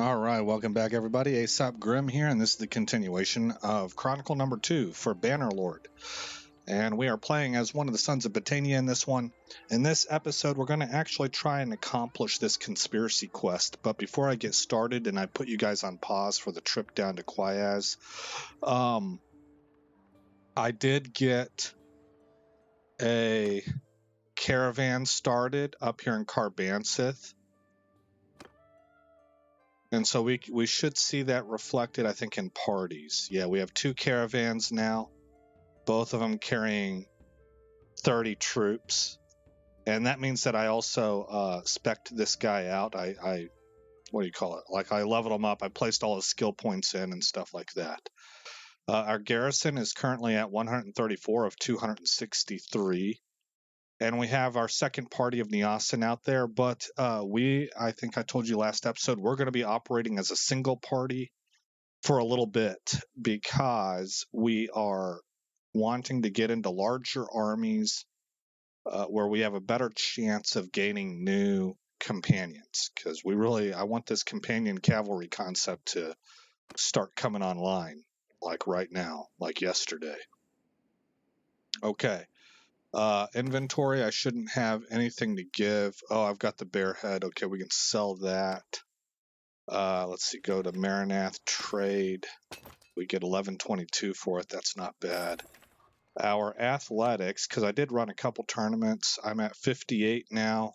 All right, welcome back, everybody. Aesop Grim here, and this is the continuation of Chronicle number 2 for Bannerlord. And we are playing as one of the sons of Battania in this one. In this episode, we're going to actually try and accomplish this conspiracy quest. But before I get started, and I put you guys on pause for the trip down to Quiaz, I did get a caravan started up here in Carbansith. And so we should see that reflected, I think, in parties. Yeah, we have 2 caravans now, both of them carrying 30 troops. And that means that I also spec'd this guy out. I what do you call it? Like, I leveled him up. I placed all his skill points in and stuff like that. Our garrison is currently at 134 of 263. And we have our second party of Neosin out there, but I think I told you last episode, we're going to be operating as a single party for a little bit because we are wanting to get into larger armies where we have a better chance of gaining new companions. Because I want this companion cavalry concept to start coming online, like right now, like yesterday. Okay. Inventory, I shouldn't have anything to give. Oh, I've got the bear head. Okay, we can sell that. Let's see, go to Marinath, trade. We get 1122 for it. That's not bad. Our athletics, because I did run a couple tournaments, I'm at 58 now,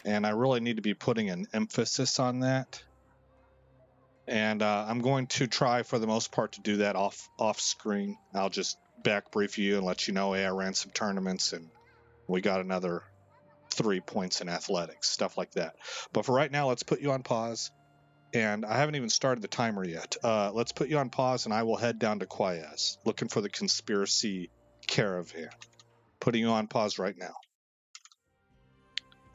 and I really need to be putting an emphasis on that. And I'm going to try, for the most part, to do that off screen. I'll just back brief you and let you know, hey, I ran some tournaments and we got another 3 points in athletics, stuff like that. But for right now, let's put you on pause. And I haven't even started the timer yet. Let's put you on pause, and I will head down to Quiaz, looking for the conspiracy caravan. Putting you on pause right now.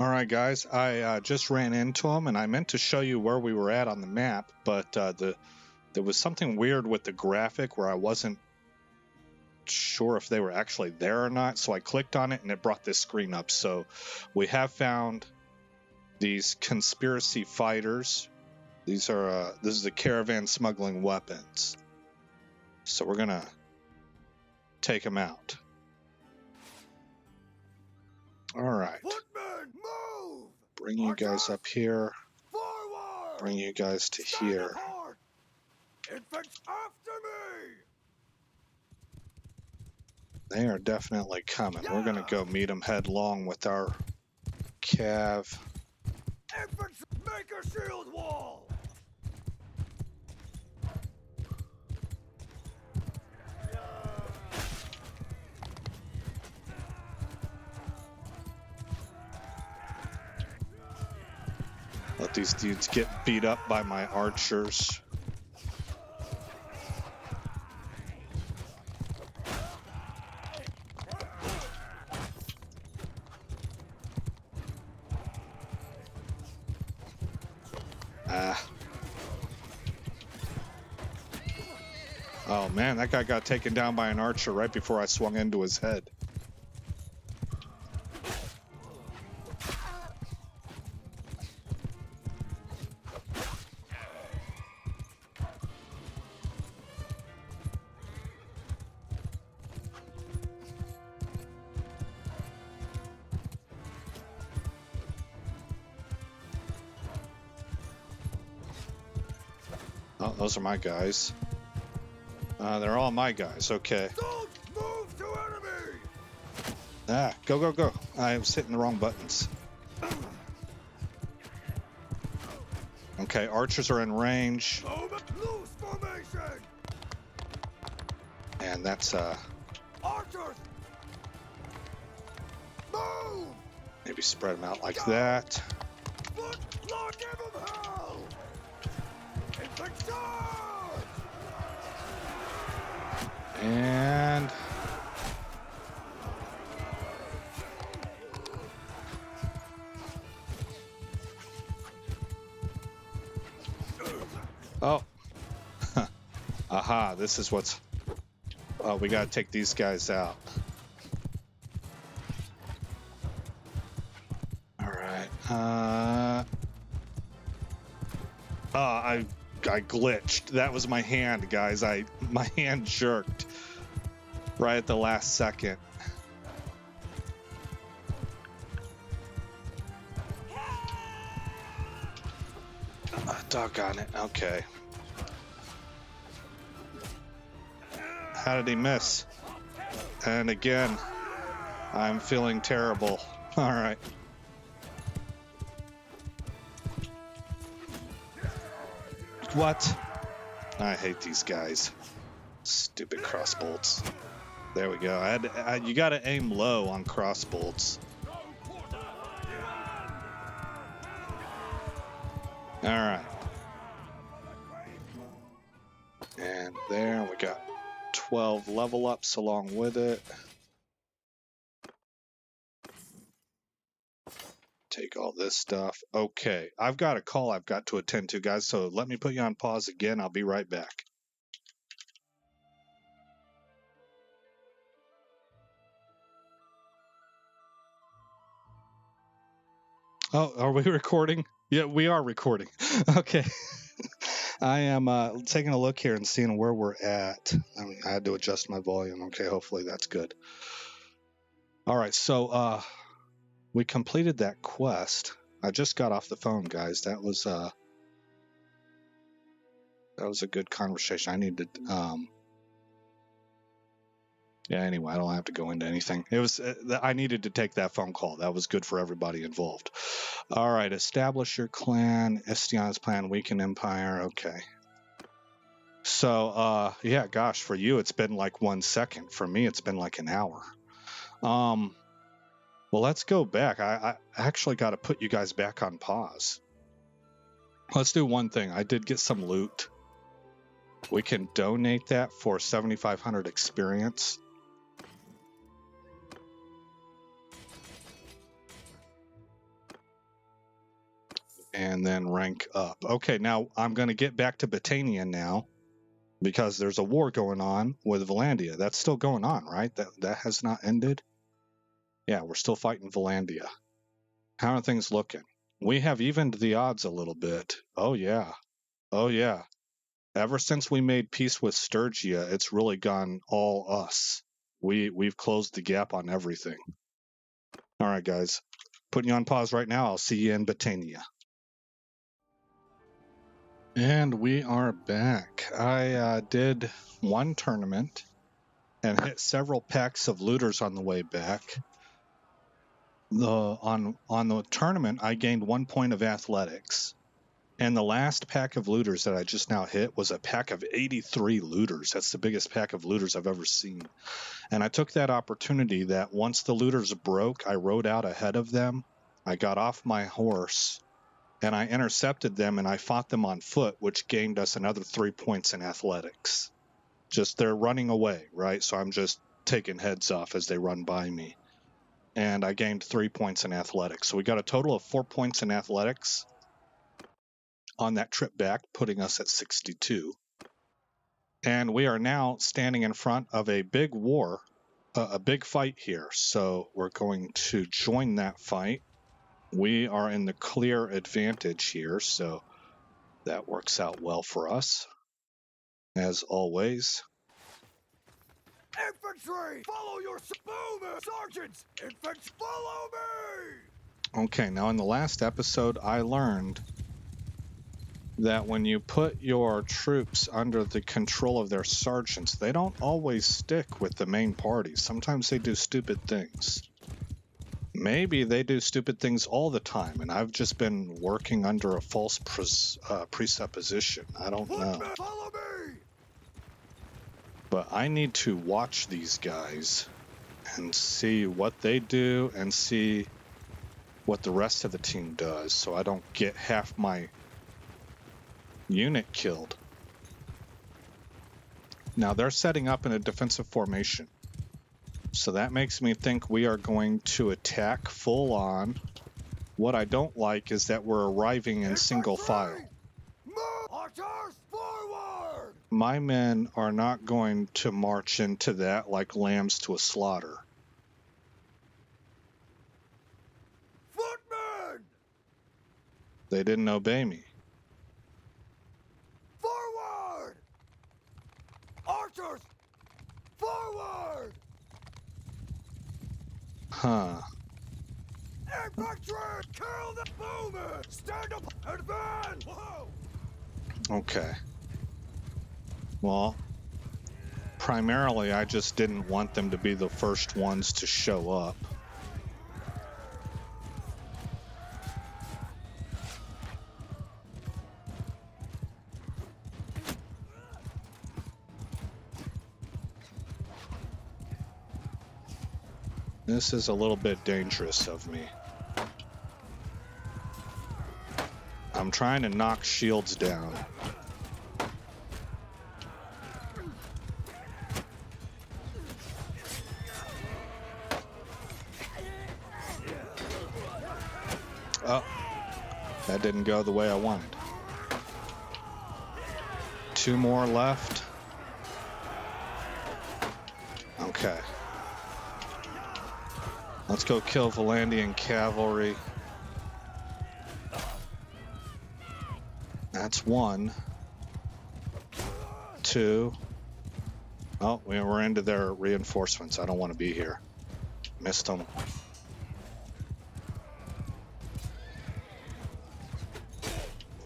All right, guys. I just ran into him, and I meant to show you where we were at on the map, but there was something weird with the graphic where I wasn't sure if they were actually there or not, so I clicked on it and it brought this screen up. So we have found these conspiracy fighters. This is the caravan smuggling weapons. So we're gonna take them out. All right. Footmen, move! Bring you guys up here. Forward! Bring you guys to Stand here. apart! Infants after me! They are definitely coming. We're gonna go meet them headlong with our cav. Infants, make a shield wall! Let these dudes get beat up by my archers. Oh man, that guy got taken down by an archer right before I swung into his head. Oh, those are my guys. They're all my guys, okay. Don't move to enemy! Go. I was hitting the wrong buttons. Okay, archers are in range. Loose formation! And that's, Archers! Move! maybe spread them out like that. Lord, give him hell! Infants charge! And... oh. Aha, this is what's... oh, we gotta take these guys out. Alright, I glitched. That was my hand, guys. My hand jerked right at the last second. Doggone it. Okay. How did he miss? And again, I'm feeling terrible. All right. What? I hate these guys. Stupid crossbolts. There we go. You got to aim low on crossbolts. All right. And there we got 12 level ups along with it. Take all this stuff. Okay, I've got a call I've got to attend to, guys, so let me put you on pause again. I'll be right back. Oh, are we recording? Yeah, we are recording. Okay. I am taking a look here and seeing where we're at. I had to adjust my volume. Okay, hopefully that's good. All right, so we completed that quest. I just got off the phone, guys. That was a good conversation. I needed yeah, anyway, I don't have to go into anything. It was I needed to take that phone call. That was good for everybody involved. All right, establish your clan. Estiana's plan, weaken empire. Okay. So, yeah, gosh, for you, it's been like 1 second. For me, it's been like an hour. Well, let's go back. I actually got to put you guys back on pause. Let's do one thing. I did get some loot. We can donate that for 7,500 experience. And then rank up. Okay, now I'm going to get back to Battania now because there's a war going on with Valandia. That's still going on, right? That has not ended? Yeah, we're still fighting Valandia. How are things looking? We have evened the odds a little bit. Oh, yeah. Oh, yeah. Ever since we made peace with Sturgia, it's really gone all us. We've closed the gap on everything. All right, guys. Putting you on pause right now. I'll see you in Battania. And we are back. I did one tournament and hit several packs of looters on the way back. On the tournament, I gained 1 point of athletics. And the last pack of looters that I just now hit was a pack of 83 looters. That's the biggest pack of looters I've ever seen. And I took that opportunity that once the looters broke, I rode out ahead of them. I got off my horse and I intercepted them and I fought them on foot, which gained us another 3 points in athletics. Just they're running away, right? So I'm just taking heads off as they run by me. And I gained 3 points in athletics. So we got a total of 4 points in athletics on that trip back, putting us at 62. And we are now standing in front of a big war, a big fight here. So we're going to join that fight. We are in the clear advantage here, so that works out well for us, as always. Infantry, follow your movement! Sergeants, infantry, follow me! Okay, now in the last episode, I learned that when you put your troops under the control of their sergeants, they don't always stick with the main party. Sometimes they do stupid things. Maybe they do stupid things all the time, and I've just been working under a false presupposition. I don't know. Follow me! But I need to watch these guys and see what they do and see what the rest of the team does so I don't get half my unit killed. Now they're setting up in a defensive formation. So that makes me think we are going to attack full on. What I don't like is that we're arriving in single file. Archers, forward! My men are not going to march into that like lambs to a slaughter. Footmen! They didn't obey me. Huh. Infantry! Kill the boomer! Stand up! Advance! Whoa! Okay. Well, primarily I just didn't want them to be the first ones to show up. This is a little bit dangerous of me. I'm trying to knock shields down. Oh, that didn't go the way I wanted. 2 more left. Okay. Let's go kill Valandian cavalry. That's 1. 2. Oh, we're into their reinforcements. I don't want to be here. Missed them.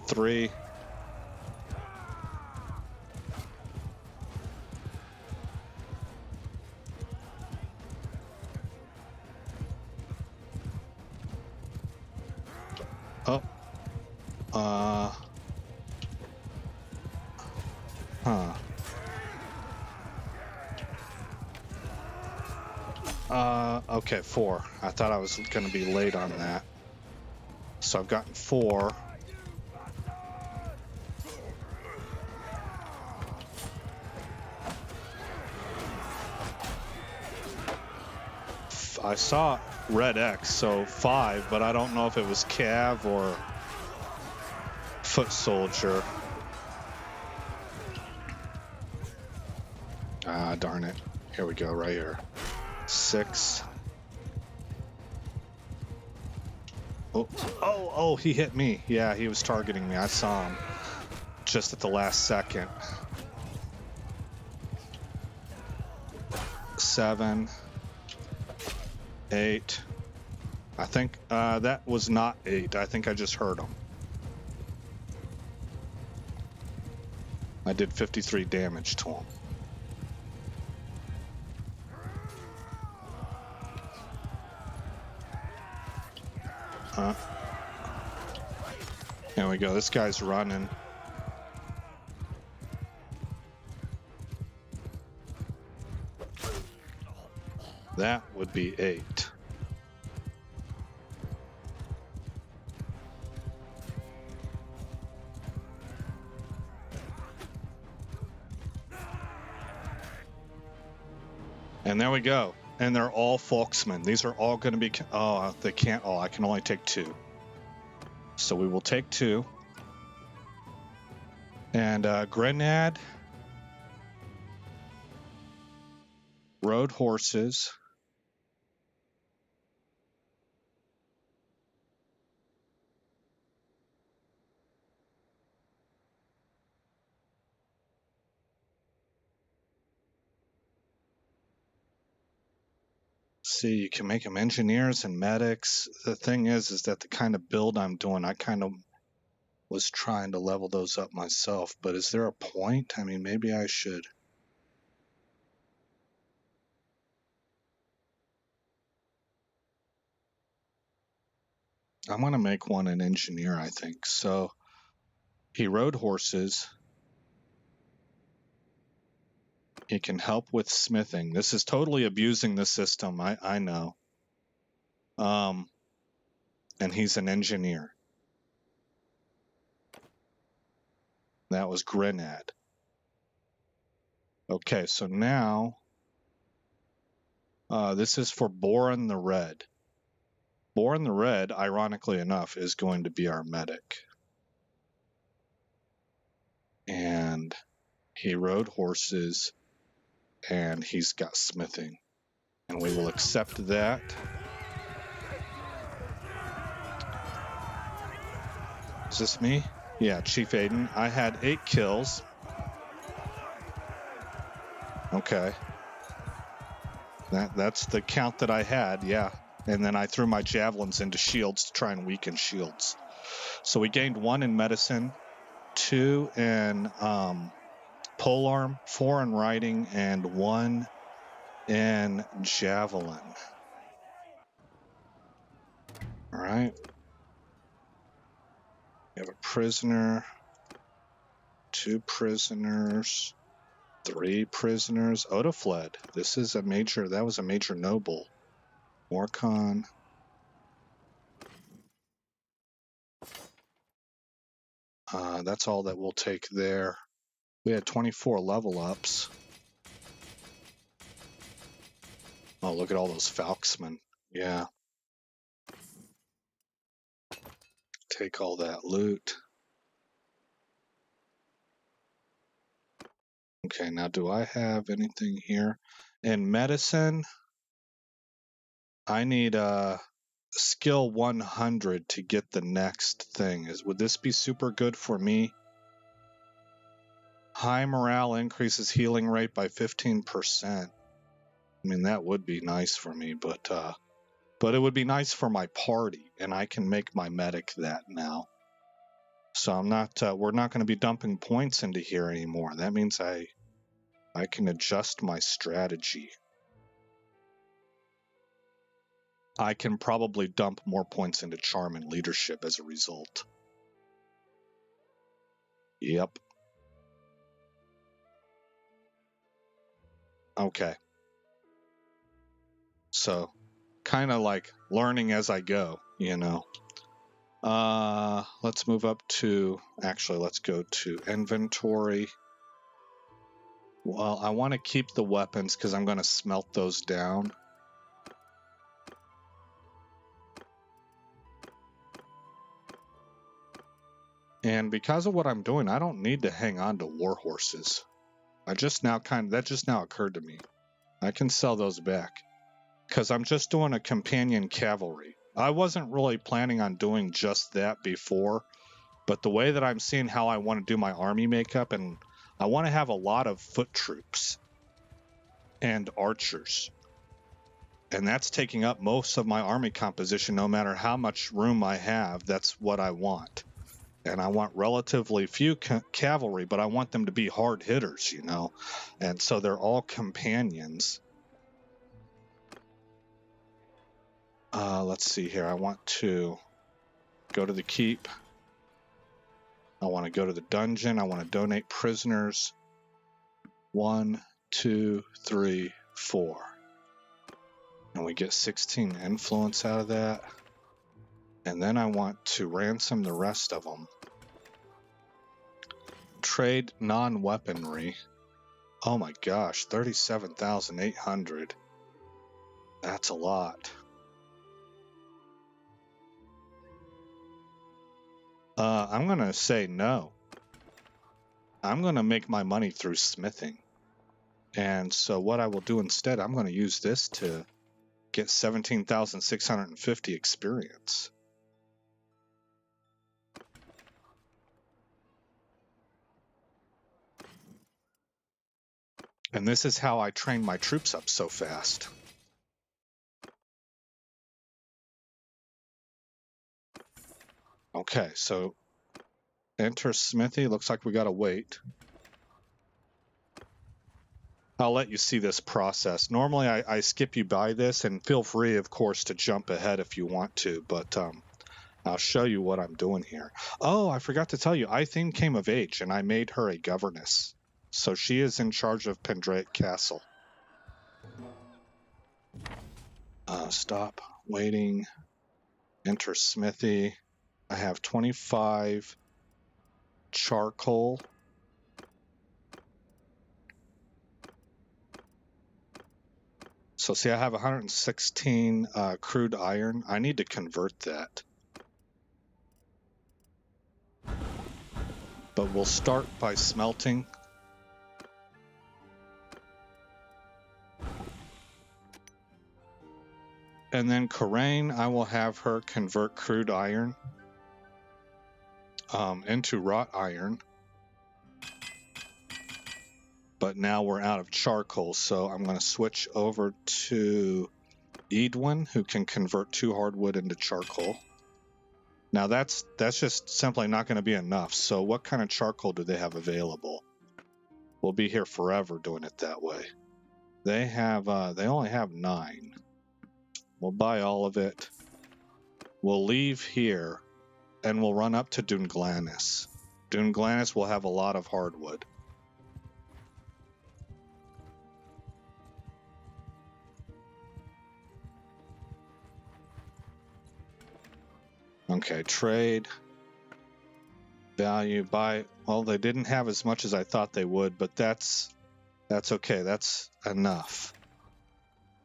3. Oh. Huh. Okay, 4. I thought I was going to be late on that. So I've gotten 4. I saw red X, so 5, but I don't know if it was Cav or foot soldier. Ah, darn it. Here we go, right here. 6. Oh, he hit me. Yeah, he was targeting me. I saw him just at the last second. 7. 8. I think that was not 8. I think I just heard him. I did 53 damage to him. There we go. This guy's running. That would be 8. And there we go. And they're all Folksmen. These are all going to be... Oh, they can't... Oh, I can only take 2. So we will take 2. And Grenad. Road horses. See, you can make them engineers and medics. The thing is that the kind of build I'm doing, I kind of was trying to level those up myself. But is there a point? I mean, maybe I should. I'm going to make one an engineer, I think. So he rode horses. He can help with smithing. This is totally abusing the system. I know. And he's an engineer. That was Grenad. Okay, so now this is for Boran the Red. Boran the Red, ironically enough, is going to be our medic. And he rode horses, and he's got smithing. And we will accept that. Is this me? Yeah, Chief Aiden. I had 8 kills. Okay. That's the count that I had, yeah. And then I threw my javelins into shields to try and weaken shields. So we gained 1 in medicine, 2 in polearm, 4 in riding, and 1 in javelin. All right. We have a prisoner, 2 prisoners, 3 prisoners. Oda fled. This is a major, that was a major noble. Morcon. That's all that we'll take there. We had 24 level ups. Oh, look at all those Falksmen. Yeah. Take all that loot. Okay, now do I have anything here? In medicine, I need a skill 100 to get the next thing. Would this be super good for me? High morale increases healing rate by 15%. I mean, that would be nice for me, but it would be nice for my party, and I can make my medic that now. So I'm not. We're not going to be dumping points into here anymore. That means I can adjust my strategy. I can probably dump more points into charm and leadership as a result. Yep. Okay. So, kind of like learning as I go, you know. Let's move up to, actually, let's go to inventory. Well, I want to keep the weapons because I'm going to smelt those down. And because of what I'm doing, I don't need to hang on to war horses. That just now occurred to me. I can sell those back because I'm just doing a companion cavalry. I wasn't really planning on doing just that before, but the way that I'm seeing how I want to do my army makeup, and I want to have a lot of foot troops and archers. And that's taking up most of my army composition. No matter how much room I have, that's what I want. And I want relatively few cavalry, but I want them to be hard hitters, you know. And so they're all companions. Let's see here. I want to go to the keep. I want to go to the dungeon. I want to donate prisoners. 1, 2, 3, 4. And we get 16 influence out of that. And then I want to ransom the rest of them. Trade non-weaponry. Oh my gosh, 37,800. That's a lot. I'm going to say no. I'm going to make my money through smithing. And so what I will do instead, I'm going to use this to get 17,650 experience. And this is how I train my troops up so fast. Okay, so enter smithy. Looks like we got to wait. I'll let you see this process. Normally I skip you by this, and feel free, of course, to jump ahead if you want to, but I'll show you what I'm doing here. Oh, I forgot to tell you, Ithene came of age, and I made her a governess. So she is in charge of Pendraic Castle. Stop waiting. Enter smithy. I have 25 charcoal. So see, I have 116 crude iron. I need to convert that. But we'll start by smelting. And then Coraine, I will have her convert crude iron into wrought iron. But now we're out of charcoal, so I'm going to switch over to Edwin, who can convert 2 hardwood into charcoal. Now that's just simply not going to be enough. So what kind of charcoal do they have available? We'll be here forever doing it that way. They only have 9. We'll buy all of it. We'll leave here and we'll run up to Dunglanis. Dunglanis will have a lot of hardwood. Okay, trade. Value, buy. Well, they didn't have as much as I thought they would, but that's okay. That's enough.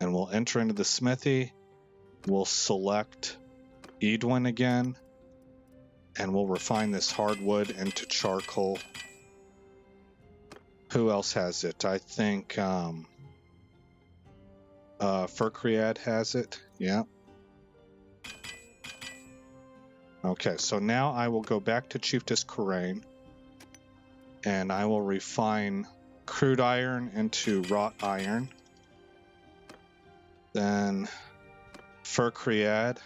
And we'll enter into the smithy. We'll select Edwin again. And we'll refine this hardwood into charcoal. Who else has it? I think Furcread has it. Yeah. Okay, so now I will go back to Chiefess Corain and I will refine crude iron into wrought iron. Then Furcread,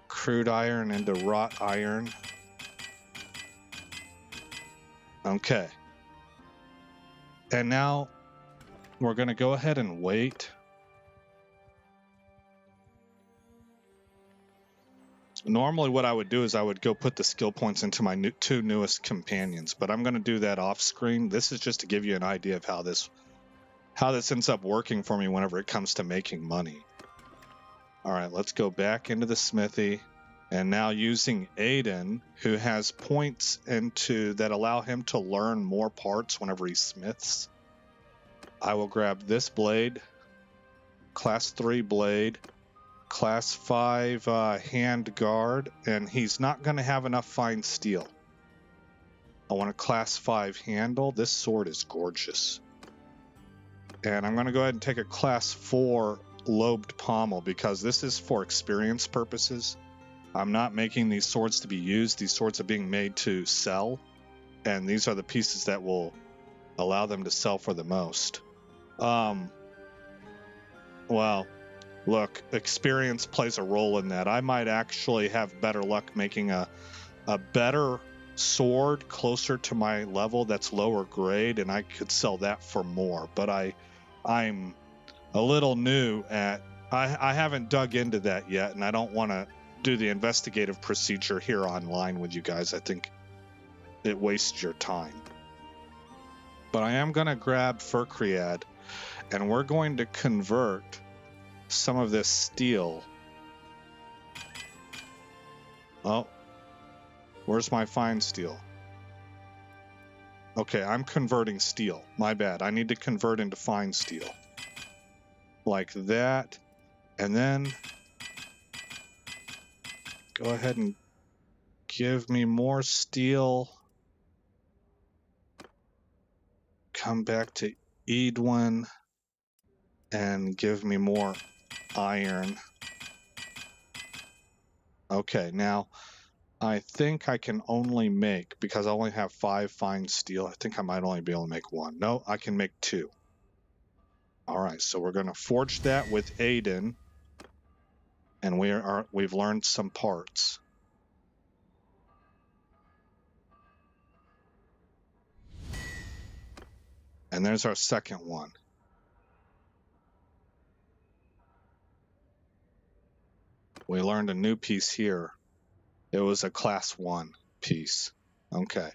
crude iron into wrought iron. Okay. And now we're going to go ahead and wait. Normally what I would do is I would go put the skill points into my 2 newest companions, but I'm going to do that off screen. This is just to give you an idea of how this ends up working for me whenever it comes to making money. All right, let's go back into the smithy. And now using Aiden, who has points that allow him to learn more parts whenever he smiths, I will grab this blade, class 3 blade, class 5 hand guard, and he's not going to have enough fine steel. I want a class 5 handle. This sword is gorgeous. And I'm going to go ahead and take a class 4 lobed pommel because this is for experience purposes. I'm not making these swords to be used. These swords are being made to sell. And these are the pieces that will allow them to sell for the most. Well, look, experience plays a role in that. I might actually have better luck making a better sword closer to my level that's lower grade, and I could sell that for more. But I'm a little new at... I haven't dug into that yet, and I don't want to do the investigative procedure here online with you guys. I think it wastes your time. But I am going to grab Furcread, and we're going to convert some of this steel. Oh, where's my fine steel? Okay, I'm converting steel. My bad. I need to convert into fine steel. Like that. And then go ahead and give me more steel. Come back to Edwin and give me more iron. Okay, now I think I can only make, because I only have 5 fine steel, I think I might only be able to make 1. No, I can make 2. All right, so we're going to forge that with Aiden, and we've learned some parts. And there's our second one. We learned a new piece here. It was a class 1 piece. Okay.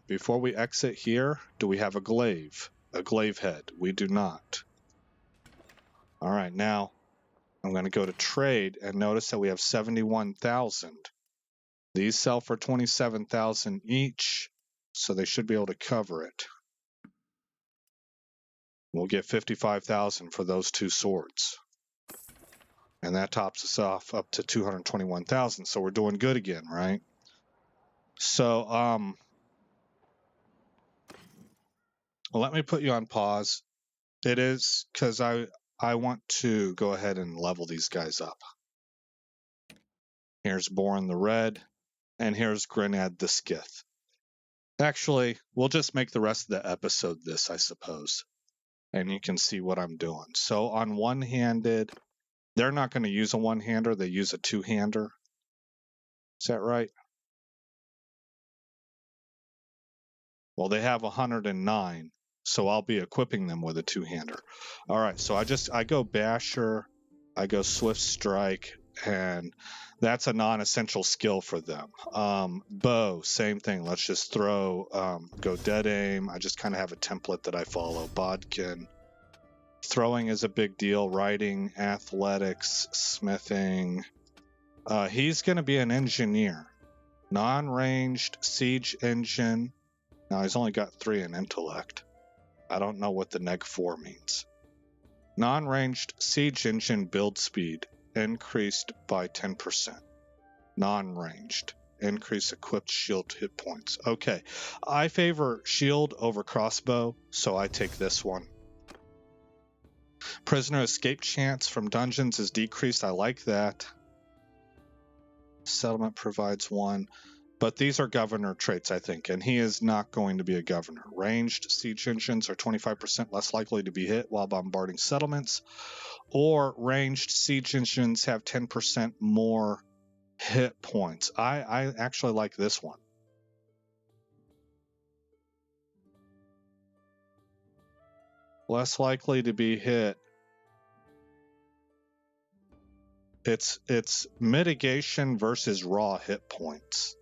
Before we exit here, do we have a glaive head? We do not. All right, now I'm going to go to trade and notice that we have 71,000. These sell for 27,000 each, so they should be able to cover it. We'll get 55,000 for those 2 swords. And that tops us off up to 221,000, so we're doing good again, right? So, let me put you on pause. It is because I want to go ahead and level these guys up. Here's Borin the Red, and here's Grenad the Skith. Actually, we'll just make the rest of the episode this, I suppose. and you can see what I'm doing. So on one-handed, they're not going to use a one-hander, they use a two-hander. Is that right? Well, they have 109, so I'll be equipping them with a two-hander. All right, so I go Basher, I go Swift Strike, and that's a non-essential skill for them. Bow, same thing. Let's just throw, go Dead Aim. I just kind of have a template that I follow. Bodkin. Throwing is a big deal. Riding, athletics, smithing. He's going to be an engineer. Non-ranged siege engine. Now he's only got 3 in intellect. I don't know what the neg 4 means. Non-ranged siege engine build speed increased by 10%. Non-ranged. Increase equipped shield hit points. Okay. I favor shield over crossbow, so I take this one. Prisoner escape chance from dungeons is decreased. I like that. Settlement provides 1. But these are governor traits, I think, and he is not going to be a governor. Ranged siege engines are 25% less likely to be hit while bombarding settlements, or ranged siege engines have 10% more hit points. I actually like this one. Less likely to be hit. It's mitigation versus raw hit points.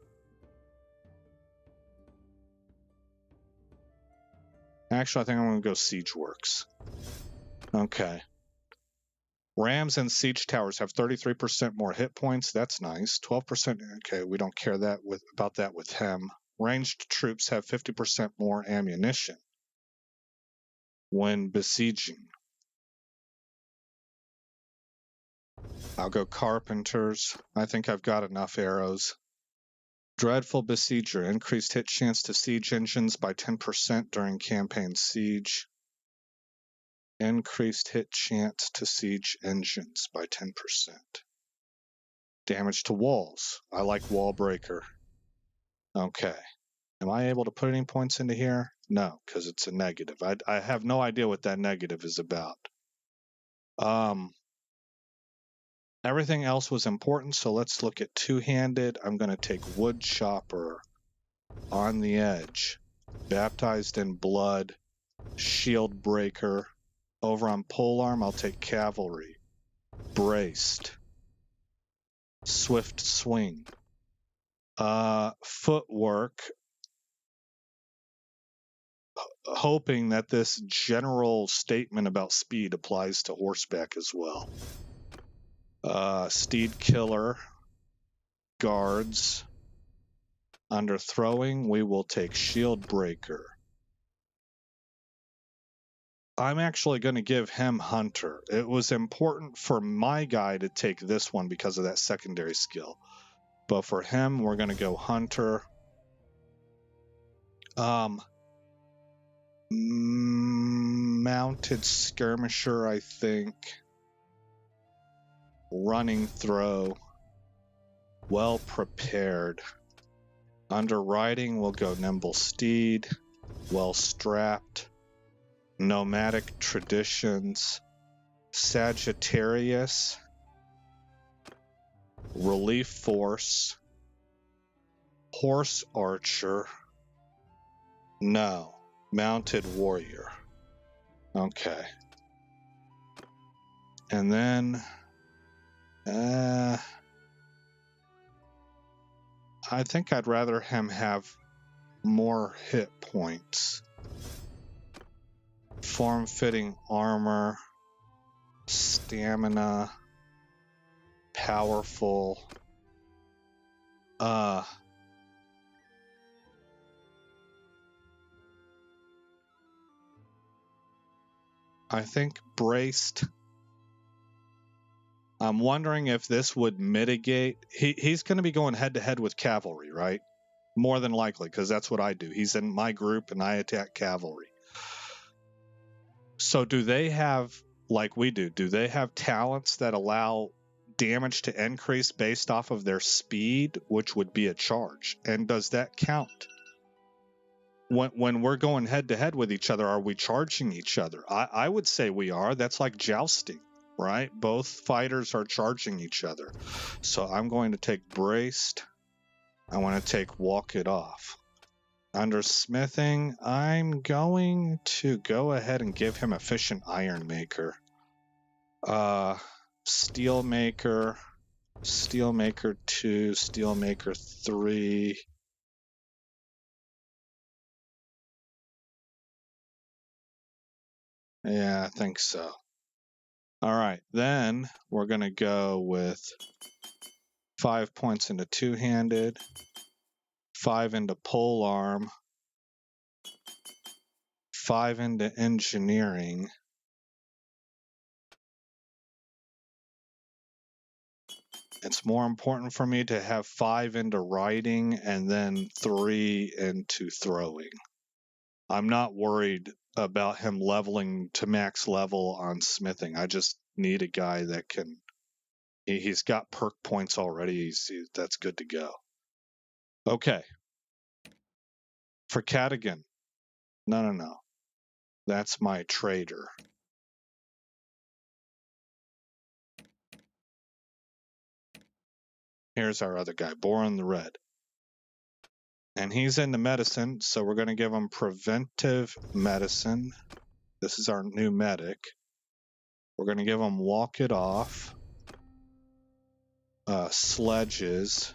Actually, I think I'm going to go Siege Works. Okay. Rams and siege towers have 33% more hit points. That's nice. 12%. Okay, we don't care about that with him. Ranged troops have 50% more ammunition when besieging. I'll go carpenters. I think I've got enough arrows. Dreadful Besieger. Increased hit chance to siege engines by 10% during campaign siege. Increased hit chance to siege engines by 10%. Damage to walls. I like Wall Breaker. Okay. Am I able to put any points into here? No, because it's a negative. I have no idea what that negative is about. Everything else was important, so let's look at two-handed. I'm going to take Wood Chopper, On the Edge, Baptized in Blood, Shield Breaker. Over on Polearm, I'll take Cavalry, Braced, Swift Swing, Footwork, hoping that this general statement about speed applies to horseback as well. Steed Killer, Guards. Under Throwing, we will take Shield Breaker. I'm actually going to give him Hunter. It was important for my guy to take this one because of that secondary skill. But for him, we're going to go Hunter. Mounted Skirmisher, I think. Running Throw. Well Prepared. Under Riding, we'll go Nimble Steed. Well Strapped. Nomadic Traditions. Sagittarius. Relief Force. Horse Archer. No. Mounted Warrior. Okay. And then I think I'd rather him have more hit points. Form-fitting armor, stamina, powerful. I think braced. I'm wondering if this would mitigate. He's going to be going head-to-head with cavalry, right? More than likely, because that's what I do. He's in my group, and I attack cavalry. So do they have, like we do they have talents that allow damage to increase based off of their speed, which would be a charge? And does that count? when we're going head to head with each other, are we charging each other? I would say we are. That's like jousting, right? Both fighters are charging each other. So I'm going to take braced. I want to take walk it off. Under smithing, I'm going to go ahead and give him efficient iron maker. Steel maker 2, steel maker 3. Yeah, I think so. All right, then we're going to go with 5 points into two-handed, 5 into pole arm, 5 into engineering. It's more important for me to have 5 into riding and then 3 into throwing. I'm not worried about him leveling to max level on smithing. I just need a guy that can. He's got perk points already. That's good to go. Okay. For Cadigan. No. That's my trader. Here's our other guy, Boron the Red. And he's into medicine, so we're going to give him preventive medicine. This is our new medic. We're going to give him walk it off, sledges,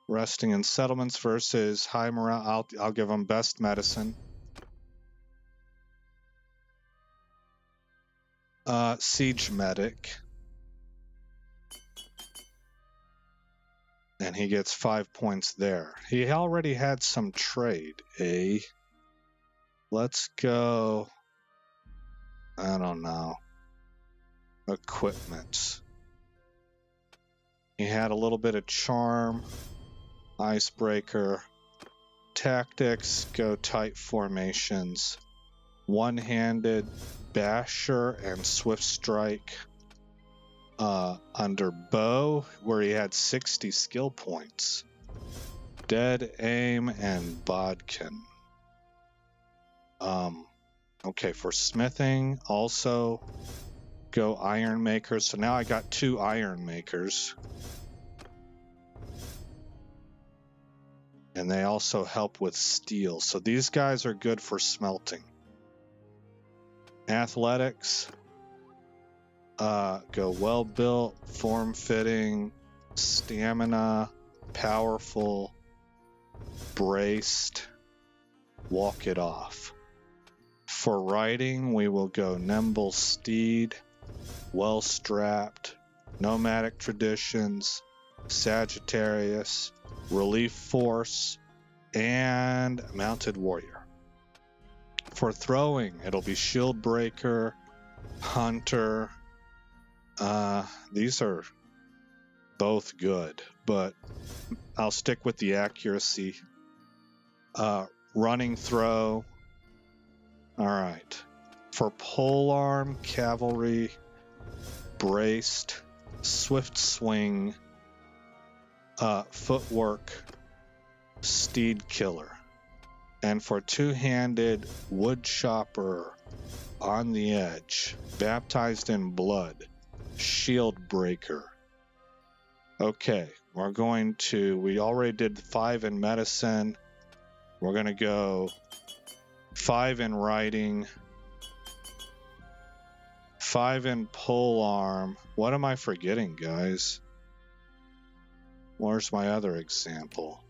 resting in settlements versus high morale. I'll give him best medicine. Siege medic. And he gets 5 points there. He already had some trade, eh? Let's go, I don't know, equipment. He had a little bit of charm, icebreaker, tactics, go tight formations, one-handed, basher, and swift strike. Under bow, where he had 60 skill points. Dead aim and bodkin. Okay, for smithing, also go iron maker. So now I got 2 iron makers. And they also help with steel. So these guys are good for smelting. Athletics, go well built, form fitting, stamina, powerful, braced, walk it off. For riding, we will go nimble steed, well strapped, nomadic traditions, Sagittarius, relief force, and mounted warrior. For throwing, it'll be shield breaker, hunter. These are both good, but I'll stick with the accuracy. Running throw. All right. For polearm, cavalry, braced, swift swing, footwork, steed killer. And for two-handed, wood chopper, on the edge, baptized in blood, shield breaker. Okay, we're going to, we already did 5 in medicine. We're going to go 5 in riding, 5 in polearm. What am I forgetting, guys? Where's my other example?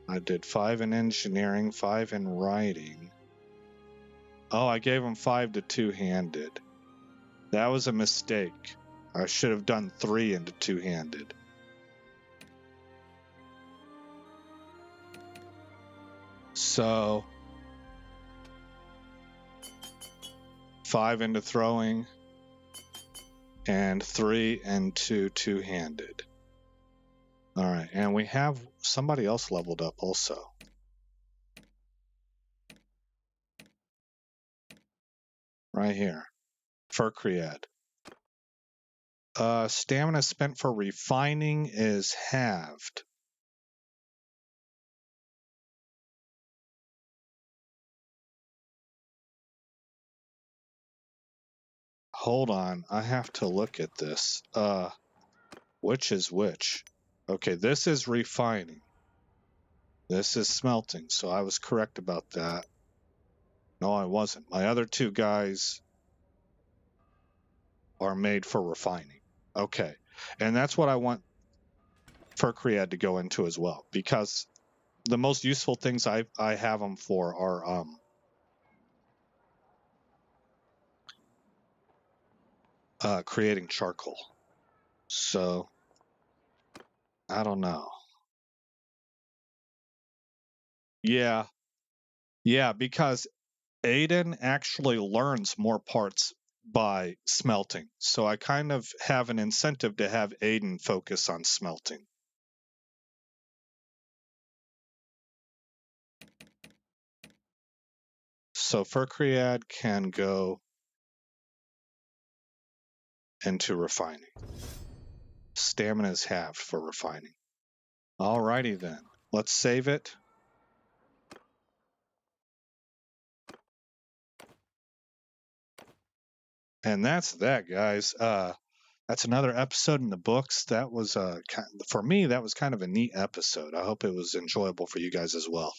I did 5 in engineering, 5 in riding. Oh, I gave him 5 to two-handed. That was a mistake. I should have done 3 into two-handed. So 5 into throwing and 3 into two-handed. All right, and we have somebody else leveled up also. Right here, Furcread. Stamina spent for refining is halved. hold on. I have to look at this. Which is which? Okay, this is refining. This is smelting, so I was correct about that. No, I wasn't. My other two guys are made for refining. Okay, and that's what I want Furcread to go into as well, because the most useful things I have them for are creating charcoal. So I don't know. Yeah, because Aiden actually learns more parts by smelting. So I kind of have an incentive to have Aiden focus on smelting. So Furcread can go into refining. Stamina is halved for refining. Alrighty then. Let's save it. And that's that, guys. That's another episode in the books. That was for me, that was kind of a neat episode. I hope it was enjoyable for you guys as well.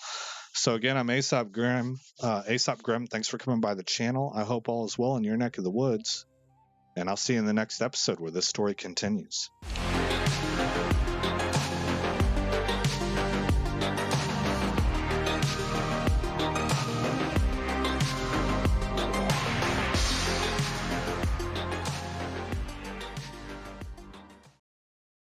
So again, I'm Aesop Grim. Aesop Grim, thanks for coming by the channel. I hope all is well in your neck of the woods. And I'll see you in the next episode where this story continues.